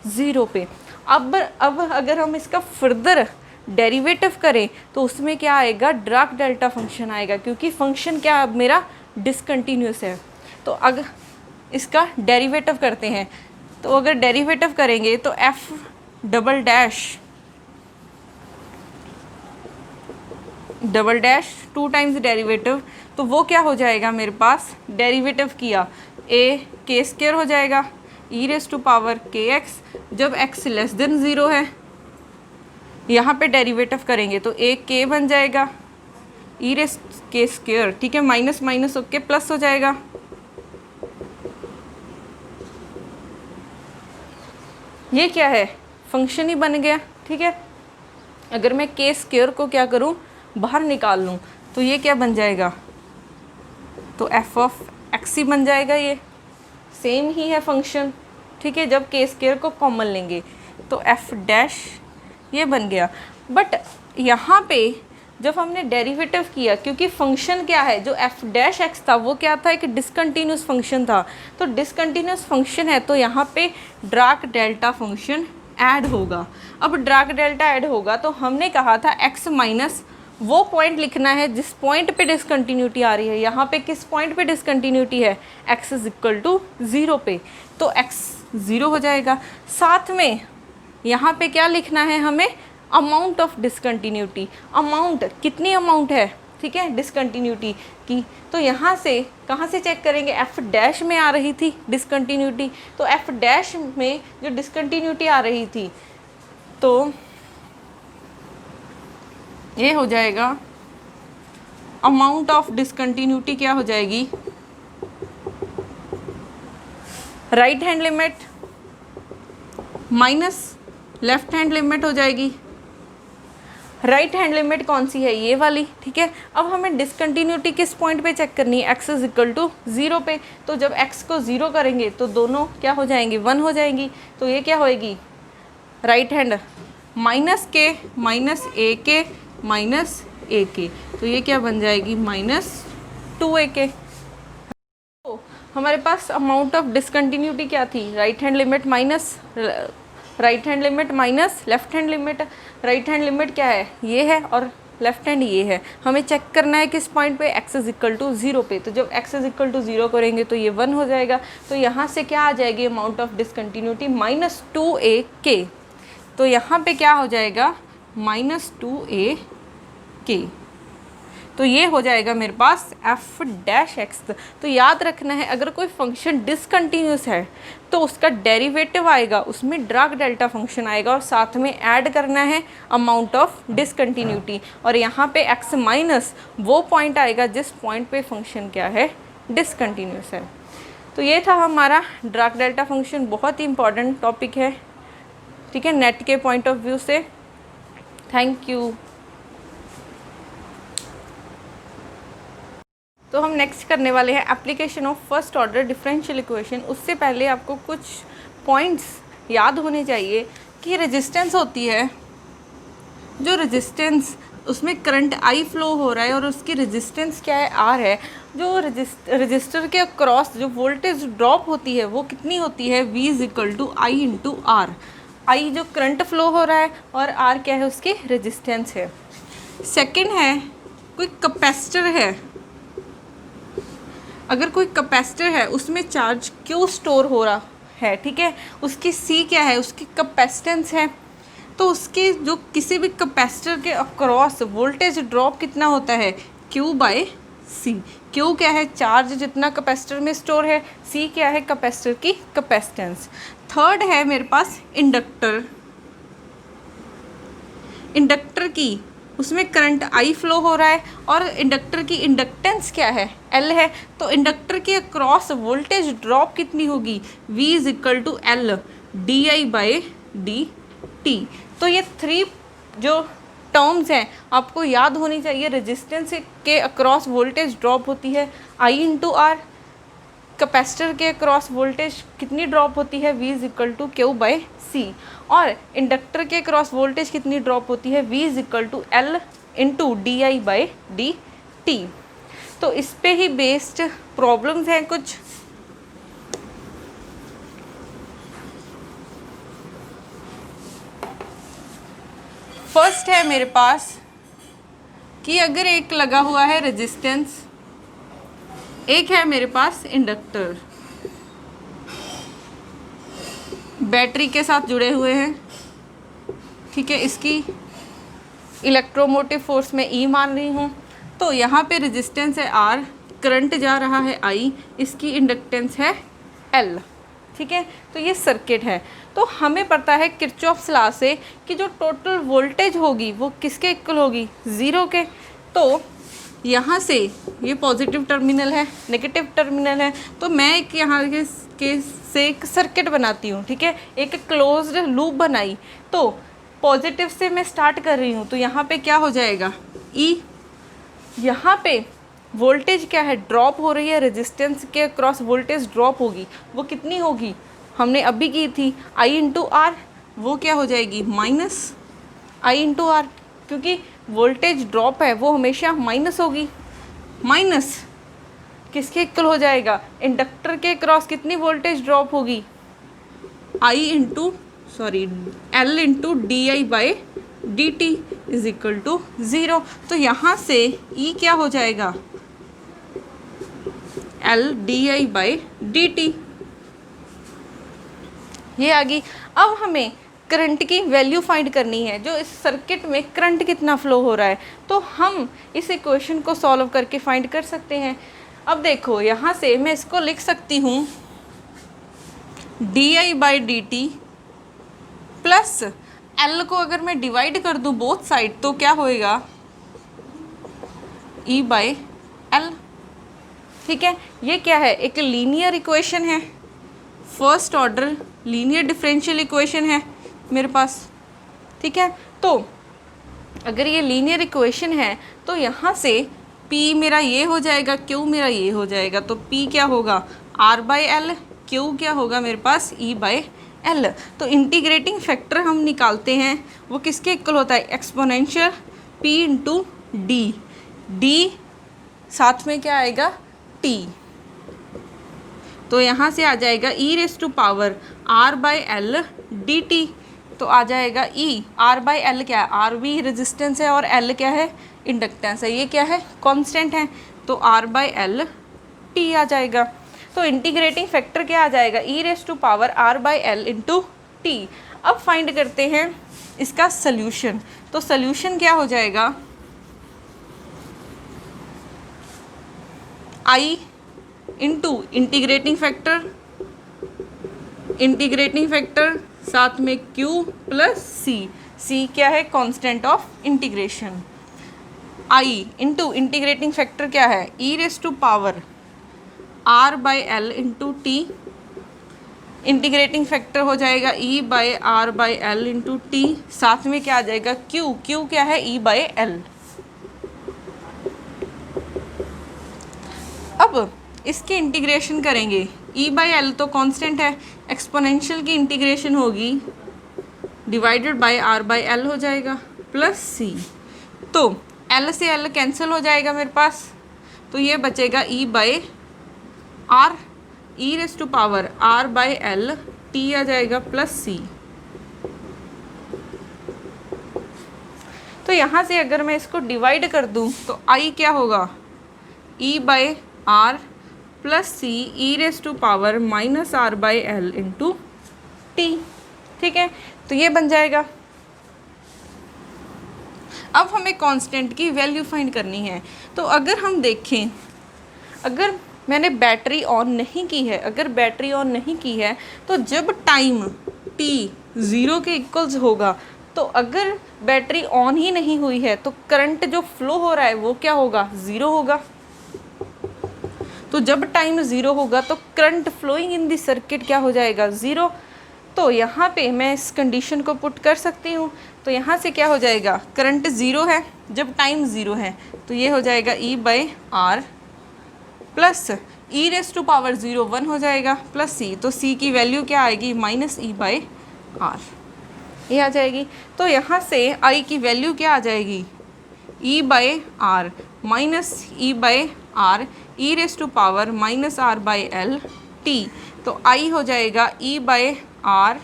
0 पे। अब अगर हम इसका फर्दर डेरिवेटिव करें तो उसमें क्या आएगा, डार्क डेल्टा फंक्शन आएगा, क्योंकि फंक्शन क्या अब मेरा डिसकंटिन्यूस है। तो अगर इसका डेरिवेटिव करते हैं तो अगर डेरिवेटिव करेंगे तो f double dash 2 times derivative, तो वो क्या हो जाएगा मेरे पास, डेरिवेटिव किया a k स्क्वायर हो जाएगा e raise to power kx जब x लेस देन 0 है। यहाँ पे डेरिवेटिव करेंगे तो a k बन जाएगा e रेस k स्क्वायर, ठीक है, माइनस माइनस होके प्लस हो जाएगा। ये क्या है, फंक्शन ही बन गया, ठीक है। अगर मैं k स्क्वायर को क्या करूँ, बाहर निकाल लूँ तो ये क्या बन जाएगा, तो f ऑफ x ही बन जाएगा, ये सेम ही है फंक्शन, ठीक है। जब k स्क्वायर को कॉमन लेंगे तो f डैश ये बन गया। बट यहाँ पे जब हमने डेरिवेटिव किया, क्योंकि फंक्शन क्या है, जो f डैश x था वो क्या था, एक डिसकंटिन्यूस फंक्शन था। तो डिसकंटिन्यूस फंक्शन है तो यहाँ पे डार्क डेल्टा फंक्शन ऐड होगा। अब डार्क डेल्टा ऐड होगा तो हमने कहा था x माइनस वो पॉइंट लिखना है जिस पॉइंट पे डिसकंटिन्यूटी आ रही है। यहाँ पे किस पॉइंट पे डिसकंटिन्यूटी है, x इज इक्वल टू 0 पे, तो x 0 हो जाएगा। साथ में यहाँ पे क्या लिखना है हमें, अमाउंट ऑफ डिसकंटिन्यूटी, अमाउंट कितनी अमाउंट है, ठीक है, डिसकंटिन्यूटी की। तो यहाँ से कहाँ से चेक करेंगे, f डैश में आ रही थी डिसकंटिन्यूटी, तो f डैश में जो डिसकंटिन्यूटी आ रही थी तो ये हो जाएगा अमाउंट ऑफ डिसकंटिन्यूटी, क्या हो जाएगी, right hand limit minus left hand limit हो जाएगी। राइट हैंड लिमिट कौन सी है, ये वाली, ठीक है। अब हमें डिसकंटिन्यूटी किस पॉइंट पे चेक करनी है, x इज इक्वल टू 0 पे। तो जब x को 0 करेंगे तो दोनों क्या हो जाएंगी, 1 हो जाएंगी। तो ये क्या होएगी, राइट हैंड माइनस के माइनस ए के माइनस ए के, तो ये क्या बन जाएगी, माइनस 2a के। तो हमारे पास अमाउंट ऑफ डिसकंटिन्यूटी क्या थी, right hand limit minus right hand limit minus left hand limit. Right hand limit क्या है, ये है, और लेफ्ट हैंड ये है। हमें चेक करना है किस पॉइंट पे, x इज इक्वल टू 0 पे। तो जब x इज इक्वल टू 0 करेंगे तो ये 1 हो जाएगा। तो यहाँ से क्या आ जाएगी, amount of discontinuity minus 2a के। तो यहाँ पे क्या हो जाएगा, माइनस 2a के। तो ये हो जाएगा मेरे पास f डैश x। तो याद रखना है, अगर कोई फंक्शन डिसकंटिन्यूस है तो उसका डेरिवेटिव आएगा, उसमें डार्क डेल्टा फंक्शन आएगा, और साथ में ऐड करना है अमाउंट ऑफ डिसकंटिन्यूटी। और यहाँ पे x माइनस वो पॉइंट आएगा जिस पॉइंट पे फंक्शन क्या है, डिसकंटिन्यूस है। तो ये था हमारा डार्क डेल्टा फंक्शन, बहुत ही इंपॉर्टेंट टॉपिक है, ठीक है, नेट के पॉइंट ऑफ व्यू से। Thank you. तो हम नेक्स्ट करने वाले हैं application of first order differential equation. उससे पहले आपको कुछ पॉइंट्स याद होने चाहिए कि रेजिस्टेंस होती है, जो रेजिस्टेंस उसमें करंट I फ्लो हो रहा है और उसकी रेजिस्टेंस क्या है, R है। जो रजिस्टर के अक्रॉस जो वोल्टेज ड्रॉप होती है वो कितनी होती है, V is equal to I into R। I जो करंट फ्लो हो रहा है और R क्या है, उसकी रेजिस्टेंस है। सेकेंड है, कोई कैपेसिटर है, अगर कोई कैपेसिटर है उसमें चार्ज Q स्टोर हो रहा है, ठीक है, उसकी C क्या है, उसकी कैपेसिटेंस है। तो उसके जो किसी भी कैपेसिटर के अक्रॉस वोल्टेज ड्रॉप कितना होता है, Q बाय C। क्यू क्या है, चार्ज जितना कैपेसिटर में स्टोर है, सी क्या है, कैपेसिटर की कैपेसिटेंस। थर्ड है मेरे पास इंडक्टर, इंडक्टर की उसमें करंट आई फ्लो हो रहा है और इंडक्टर की इंडक्टेंस क्या है, एल है। तो इंडक्टर के अक्रॉस वोल्टेज ड्रॉप कितनी होगी, V is equal to L d I by d t. तो ये थ्री जो टर्म्स हैं आपको याद होनी चाहिए। रेजिस्टेंस के अक्रॉस वोल्टेज ड्रॉप होती है आई इंटू आर, कैपेसिटर के अक्रॉस वोल्टेज कितनी ड्रॉप होती है, V is equal to q by C, और इंडक्टर के क्रॉस वोल्टेज कितनी ड्रॉप होती है, V is equal to L into d I by d t. तो इस पे ही बेस्ड प्रॉब्लम्स हैं कुछ। फर्स्ट है मेरे पास कि अगर एक लगा हुआ है रेजिस्टेंस, एक है मेरे पास इंडक्टर, बैटरी के साथ जुड़े हुए हैं, ठीक है, इसकी इलेक्ट्रोमोटिव फोर्स में E मान रही हूँ। तो यहाँ पे रेजिस्टेंस है R, करंट जा रहा है I, इसकी इंडक्टेंस है L, ठीक है। तो ये सर्किट है। तो हमें पता है किरचॉफ्स लॉ से कि जो टोटल वोल्टेज होगी वो किसके इक्वल होगी, ज़ीरो के। तो यहाँ से ये पॉजिटिव टर्मिनल है, नेगेटिव टर्मिनल है, तो मैं एक यहाँ के से एक सर्किट बनाती हूँ, ठीक है, एक क्लोज्ड लूप बनाई। तो पॉजिटिव से मैं स्टार्ट कर रही हूँ, तो यहाँ पे क्या हो जाएगा, E, यहाँ पे वोल्टेज क्या है, ड्रॉप हो रही है, रेजिस्टेंस के क्रॉस वोल्टेज ड्रॉप होगी, वो कितनी होगी, हमने अभी की थी I इंटू आर, वो क्या हो जाएगी माइनस I इंटू आर, क्योंकि वोल्टेज ड्रॉप है वो हमेशा माइनस होगी। माइनस किसके इक्वल हो जाएगा, इंडक्टर के क्रॉस कितनी वोल्टेज ड्रॉप होगी, L into d I by d t is equal to zero. तो यहाँ से E क्या हो जाएगा, L d I by d t, ये आ गई। अब हमें करंट की वैल्यू फाइंड करनी है, जो इस सर्किट में करंट कितना फ्लो हो रहा है। तो हम इस इक्वेशन को सॉल्व करके फाइंड कर सकते हैं। अब देखो यहाँ से मैं इसको लिख सकती हूँ D I by d T plus L को अगर मैं डिवाइड कर दूँ बोथ साइड तो क्या होएगा, E बाई एल, ठीक है। ये क्या है, एक लीनियर इक्वेशन है, first order linear differential equation है मेरे पास, ठीक है। तो अगर ये लीनियर इक्वेशन है तो यहाँ से P मेरा ये हो जाएगा, Q मेरा ये हो जाएगा, तो P क्या होगा R बाई एल, Q क्या होगा मेरे पास E बाई एल। तो इंटीग्रेटिंग फैक्टर हम निकालते हैं, वो किसके इक्वल होता है, exponential P into D, D साथ में क्या आएगा T, तो यहाँ से आ जाएगा E raise to power R by L d t. तो आ जाएगा E, R बाई एल क्या है, R भी रेजिस्टेंस है और L क्या है, इंडक्टेंस है, ये क्या है कांस्टेंट है, तो R बाई एल टी आ जाएगा। तो इंटीग्रेटिंग फैक्टर क्या आ जाएगा, E raise to power R by L into t. अब फाइंड करते हैं इसका सल्यूशन। तो सल्यूशन क्या हो जाएगा, I इंटू इंटीग्रेटिंग फैक्टर साथ में Q प्लस C क्या है constant of integration, I into integrating factor क्या है, E raise to power R by L into t, integrating factor हो जाएगा E by R by L into t, साथ में क्या आ जाएगा Q क्या है E बाई एल। अब इसकी इंटीग्रेशन करेंगे, E बाई एल तो कांस्टेंट है, एक्सपोनेंशियल की इंटीग्रेशन होगी divided by R by L हो जाएगा प्लस C, तो L से L कैंसिल हो जाएगा मेरे पास, तो ये बचेगा E by R, E raise to power R by L t आ जाएगा प्लस C। तो यहाँ से अगर मैं इसको डिवाइड कर दूँ तो I क्या होगा, E by R plus C E raise to power minus R by L into T, ठीक है। तो ये बन जाएगा। अब हमें कांस्टेंट की वैल्यू फाइंड करनी है। तो अगर हम देखें अगर मैंने बैटरी ऑन नहीं की है, अगर बैटरी ऑन नहीं की है तो जब टाइम t 0 के इक्वल्स होगा, तो अगर बैटरी ऑन ही नहीं हुई है तो करंट जो फ्लो हो रहा है वो क्या होगा, 0 होगा। तो जब टाइम 0 होगा तो current flowing in the circuit क्या हो जाएगा, 0। तो यहाँ पे मैं इस कंडीशन को पुट कर सकती हूँ। तो यहाँ से क्या हो जाएगा, करंट 0 है जब टाइम 0 है, तो ये हो जाएगा E/R प्लस e⁻0 1 हो जाएगा प्लस c, तो c की वैल्यू क्या आएगी, -E/R ये आ जाएगी। तो यहाँ से I की वैल्यू क्या आ जाएगी, E/R minus E/R e⁻⁻R/L t। तो I हो जाएगा E/R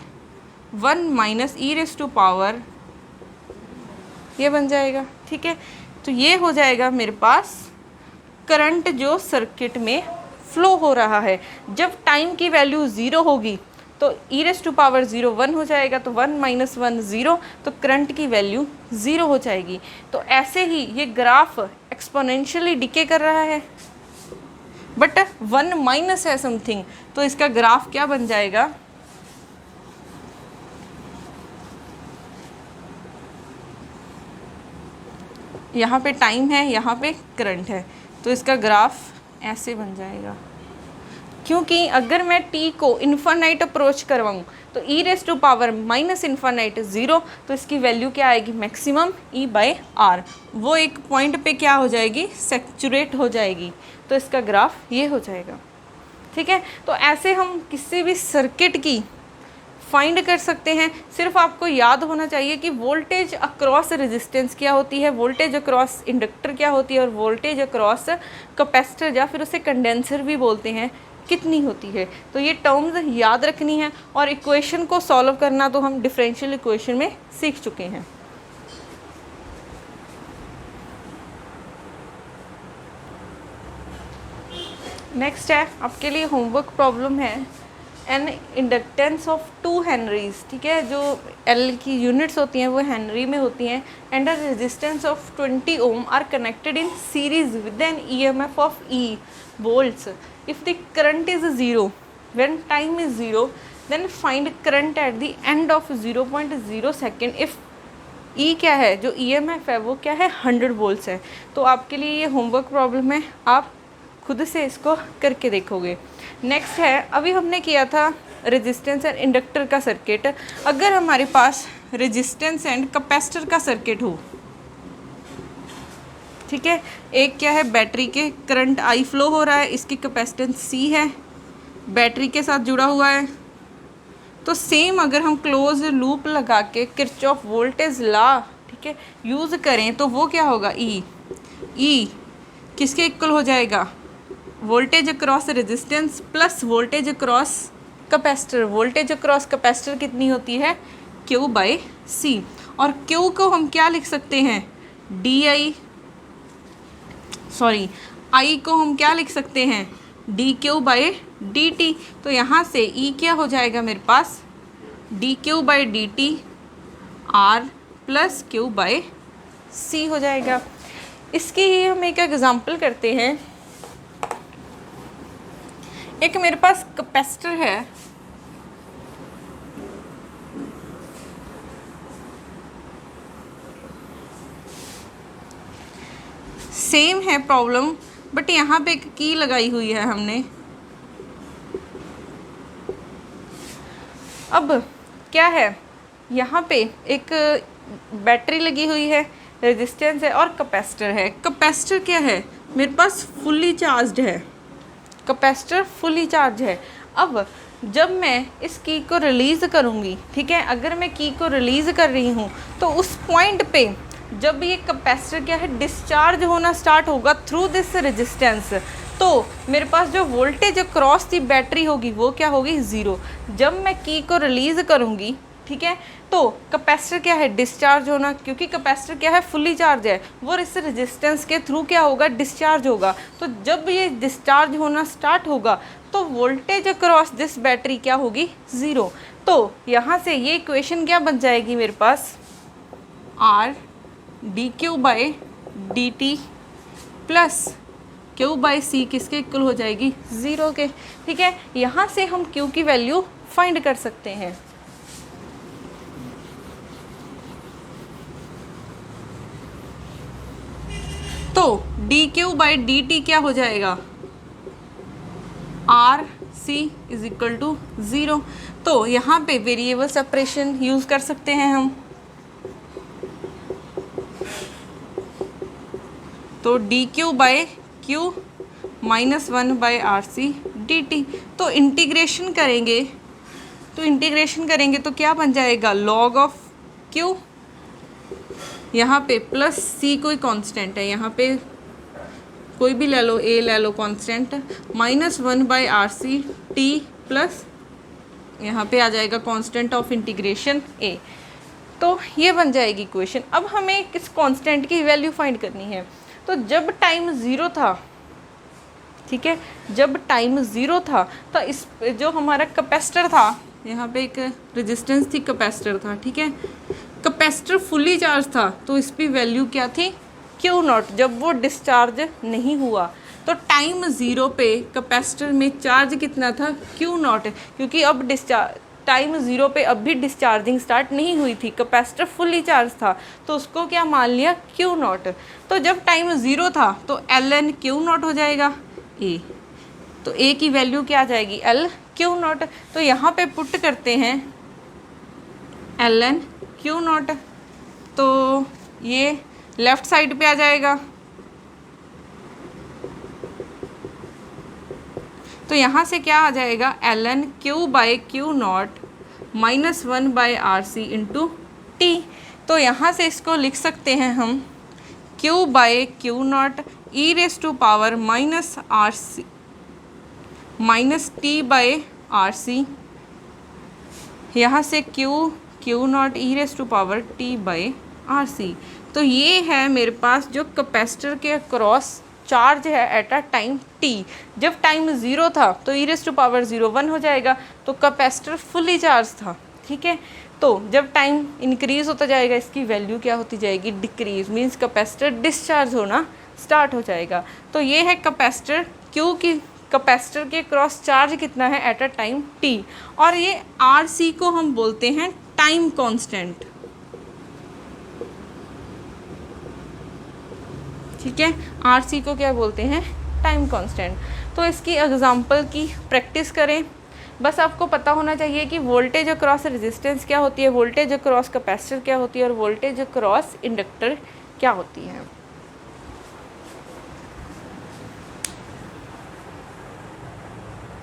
1 माइनस e⁻, ये बन जाएगा, ठीक है। तो ये हो जाएगा मेरे पास करंट जो सर्किट में फ्लो हो रहा है। जब टाइम की वैल्यू 0 होगी तो e⁻0 1 हो जाएगा, तो 1 माइनस 1 0, तो करंट की वैल्यू 0 हो जाएगी। तो ऐसे ही ये ग्राफ एक्सपोनेंशियली डिके कर रहा है, बट 1 माइनस है समथिंग, तो इसका ग्राफ क्या बन जाएगा, यहाँ पे टाइम है, यहाँ पे करंट है, तो इसका ग्राफ ऐसे बन जाएगा। क्योंकि अगर मैं t को इन्फानाइट अप्रोच करवाऊँ तो e⁻⁻∞ 0, तो इसकी वैल्यू क्या आएगी, मैक्सिमम E/R, वो एक पॉइंट पे क्या हो जाएगी, सैचुरेट हो जाएगी। तो इसका ग्राफ ये हो जाएगा, ठीक है। तो ऐसे हम किसी भी सर्किट की फाइंड कर सकते हैं। सिर्फ आपको याद होना चाहिए कि वोल्टेज अक्रॉस रेजिस्टेंस क्या होती है, वोल्टेज अक्रॉस इंडक्टर क्या होती है, और वोल्टेज अक्रॉस कैपेसिटर या फिर उसे कंडेंसर भी बोलते हैं, कितनी होती है। तो ये टर्म्स याद रखनी है। और इक्वेशन को सॉल्व करना तो हम डिफरेंशियल इक्वेशन में सीख चुके हैं। नेक्स्ट है आपके लिए होमवर्क प्रॉब्लम है, एन इंडक्टेंस ऑफ 2 हेनरीज, ठीक है। जो एल की यूनिट्स होती हैं वो हेनरी में होती हैं, and a resistance of 20 ohm are connected in series with an EMF of E volts. If the current is 0, when time is 0, then find current at the end of 0.0 second if E क्या है, जो EMF है वो क्या है, 100 वोल्ट्स है। तो आपके लिए ये होमवर्क प्रॉब्लम है, आप खुद से इसको करके देखोगे। नेक्स्ट है, अभी हमने किया था रेजिस्टेंस एंड इंडक्टर का सर्किट। अगर हमारे पास रेजिस्टेंस एंड कैपेसिटर का सर्किट हो, ठीक है, एक क्या है, बैटरी के करंट I फ्लो हो रहा है, इसकी कैपेसिटेंस C है, बैटरी के साथ जुड़ा हुआ है। तो सेम अगर हम क्लोज लूप लगा के किरचॉफ वोल्टेज लॉ, ठीक है, यूज़ करें तो वो क्या होगा, E किसके इक्वल हो जाएगा, voltage across resistance plus voltage across capacitor. Voltage across capacitor कितनी होती है, Q/C। और Q को हम क्या लिख सकते हैं, I को हम क्या लिख सकते हैं, dQ/dt। तो यहाँ से E क्या हो जाएगा मेरे पास, dQ/dt R प्लस Q/C हो जाएगा। इसकी ही हम एक एग्जांपल करते हैं। एक मेरे पास कैपेसिटर है, सेम है प्रॉब्लम, बट यहाँ पे एक की लगाई हुई है हमने। अब क्या है, यहाँ पे एक बैटरी लगी हुई है, रेजिस्टेंस है और कैपेसिटर है। कैपेसिटर क्या है, मेरे पास फुल्ली चार्ज्ड है, कैपेसिटर फुल्ली चार्ज है। अब जब मैं इस की को रिलीज़ करूँगी, ठीक है, अगर मैं की को रिलीज़ कर रही हूँ तो उस पॉइंट पे जब ये कैपेसिटर क्या है, डिस्चार्ज होना स्टार्ट होगा थ्रू दिस रेजिस्टेंस, तो मेरे पास जो वोल्टेज अक्रॉस दी बैटरी होगी वो क्या होगी, 0। जब मैं की को रिलीज़ करूँगी, ठीक है, तो कैपेसिटर क्या है, डिस्चार्ज होना, क्योंकि कैपेसिटर क्या है, फुल्ली चार्ज है, वो इस रेजिस्टेंस के थ्रू क्या होगा, डिस्चार्ज होगा। तो जब ये डिस्चार्ज होना स्टार्ट होगा तो वोल्टेज अक्रॉस दिस बैटरी क्या होगी, 0। तो यहाँ से ये इक्वेशन क्या बन जाएगी मेरे पास, R dQ/dt plus Q by C किसके इक्वल हो जाएगी, 0 के। ठीक है, यहाँ से हम Q की वैल्यू फाइंड कर सकते हैं। तो dQ बाई dt क्या हो जाएगा, RC इज इक्वल टू 0। तो यहाँ पे वेरिएबल सेपरेशन यूज कर सकते हैं हम। तो dQ by Q minus 1 by RC dt। तो इंटीग्रेशन करेंगे तो क्या बन जाएगा, log ऑफ Q, यहाँ पे प्लस C कोई कांस्टेंट है, यहाँ पे कोई भी ले लो, A ले लो constant, minus 1 by RC t plus यहाँ पे आ जाएगा कांस्टेंट ऑफ इंटीग्रेशन A। तो ये बन जाएगी इक्वेशन। अब हमें किस कांस्टेंट की वैल्यू फाइंड करनी है। तो जब टाइम 0 था, ठीक है, जब टाइम 0 था तो इस जो हमारा कैपेसिटर था, यहाँ पे एक रेजिस्टेंस थी, कैपेसिटर था, ठीक है, कैपेसिटर फुली चार्ज था, तो इसकी वैल्यू क्या थी, Q0, जब वो डिस्चार्ज नहीं हुआ। तो टाइम 0 पे कैपेसिटर में चार्ज कितना था, Q0, क्योंकि अब टाइम 0 पे अब भी डिस्चार्जिंग स्टार्ट नहीं हुई थी, कैपेसिटर फुली चार्ज था, तो उसको क्या मान लिया, Q0। तो जब टाइम 0 था तो ln Q0 हो जाएगा A। तो A की वैल्यू क्या आ जाएगी, L Q0। तो यहाँ पे पुट करते हैं ln Q0, तो ये लेफ्ट साइड पे आ जाएगा। तो यहाँ से क्या आ जाएगा, ln Q by Q0 minus 1 by RC into T। तो यहाँ से इसको लिख सकते हैं हम Q by Q0 e raise to power minus RC minus T by RC, यहाँ से Q0 e raise to power T by RC। तो ये है मेरे पास जो कैपेसिटर के अक्रॉस चार्ज है एट अ टाइम t। जब टाइम 0 था तो ई रेस टू पावर 0 1 हो जाएगा, तो कैपेसिटर फुली चार्ज था, ठीक है। तो जब टाइम इंक्रीज होता जाएगा इसकी वैल्यू क्या होती जाएगी, डिक्रीज, मीन्स कैपेसिटर डिस्चार्ज होना स्टार्ट हो जाएगा। तो ये है कैपेसिटर Q की, कैपेसिटर के क्रॉस चार्ज कितना है एट अ टाइम t, और ये RC को हम बोलते हैं टाइम कांस्टेंट, ठीक है। RC को क्या बोलते हैं, टाइम कांस्टेंट। तो इसकी एग्जांपल की प्रैक्टिस करें। बस आपको पता होना चाहिए कि वोल्टेज अक्रॉस रेजिस्टेंस क्या होती है, वोल्टेज अक्रॉस कैपेसिटर क्या होती है, और वोल्टेज अक्रॉस इंडक्टर क्या होती है।